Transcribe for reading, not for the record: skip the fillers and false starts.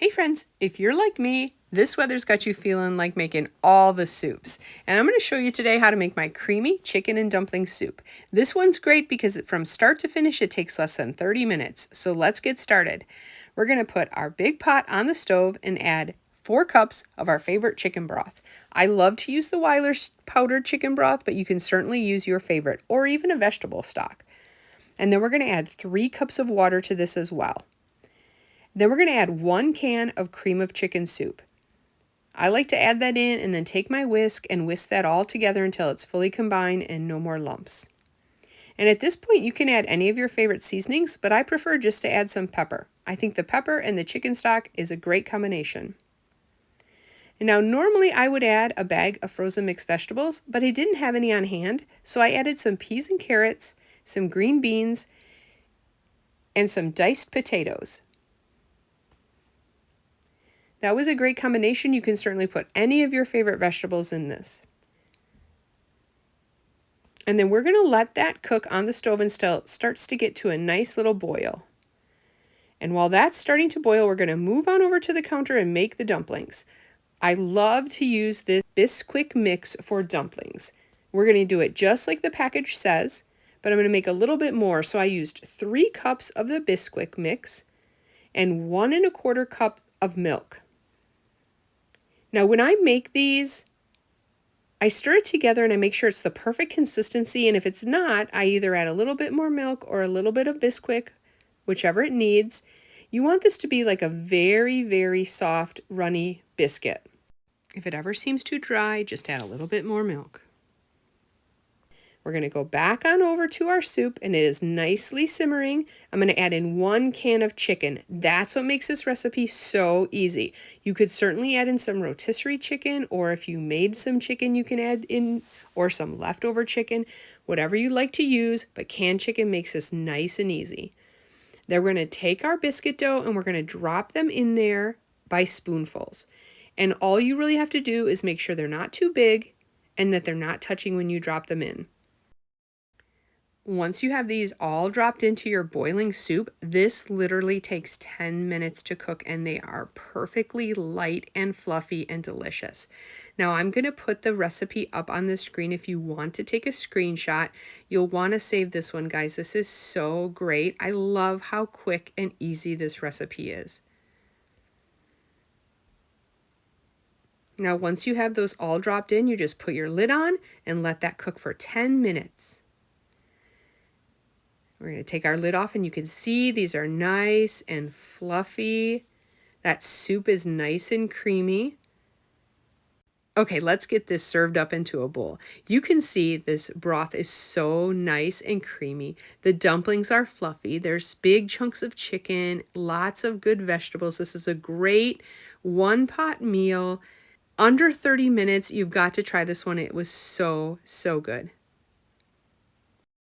Hey friends, if you're like me, this weather's got you feeling like making all the soups. And I'm going to show you today how to make my creamy chicken and dumpling soup. This one's great because from start to finish it takes less than 30 minutes. So let's get started. We're going to put our big pot on the stove and add 4 cups of our favorite chicken broth. I love to use the Weiler's powdered chicken broth, but you can certainly use your favorite or even a vegetable stock. And then we're going to add 3 cups of water to this as well. Then we're going to add 1 can of cream of chicken soup. I like to add that in and then take my whisk and whisk that all together until it's fully combined and no more lumps. And at this point you can add any of your favorite seasonings, but I prefer just to add some pepper. I think the pepper and the chicken stock is a great combination. And now normally I would add a bag of frozen mixed vegetables, but I didn't have any on hand, so I added some peas and carrots, some green beans, and some diced potatoes. That was a great combination. You can certainly put any of your favorite vegetables in this. And then we're going to let that cook on the stove until it starts to get to a nice little boil. And while that's starting to boil, we're going to move on over to the counter and make the dumplings. I love to use this Biscuit mix for dumplings. We're going to do it just like the package says, but I'm going to make a little bit more. So I used 3 cups of the Biscuit mix and 1 1/4 cup of milk. Now when I make these, I stir it together and I make sure it's the perfect consistency, and if it's not, I either add a little bit more milk or a little bit of Biscuit, whichever it needs. You want this to be like a very, very soft, runny biscuit. If it ever seems too dry, just add a little bit more milk. We're going to go back on over to our soup, and it is nicely simmering. I'm going to add in 1 can of chicken. That's what makes this recipe so easy. You could certainly add in some rotisserie chicken, or if you made some chicken you can add in, or some leftover chicken, whatever you like to use, but canned chicken makes this nice and easy. Then we're going to take our biscuit dough and we're going to drop them in there by spoonfuls. And all you really have to do is make sure they're not too big and that they're not touching when you drop them in. Once you have these all dropped into your boiling soup, this literally takes 10 minutes to cook and they are perfectly light and fluffy and delicious. Now I'm going to put the recipe up on the screen if you want to take a screenshot. You'll want to save this one, guys. This is so great. I love how quick and easy this recipe is. Now once you have those all dropped in, you just put your lid on and let that cook for 10 minutes. We're going to take our lid off and you can see these are nice and fluffy. That soup is nice and creamy. Okay, let's get this served up into a bowl. You can see this broth is so nice and creamy. The dumplings are fluffy. There's big chunks of chicken, lots of good vegetables. This is a great one-pot meal. Under 30 minutes, you've got to try this one. It was so, so good.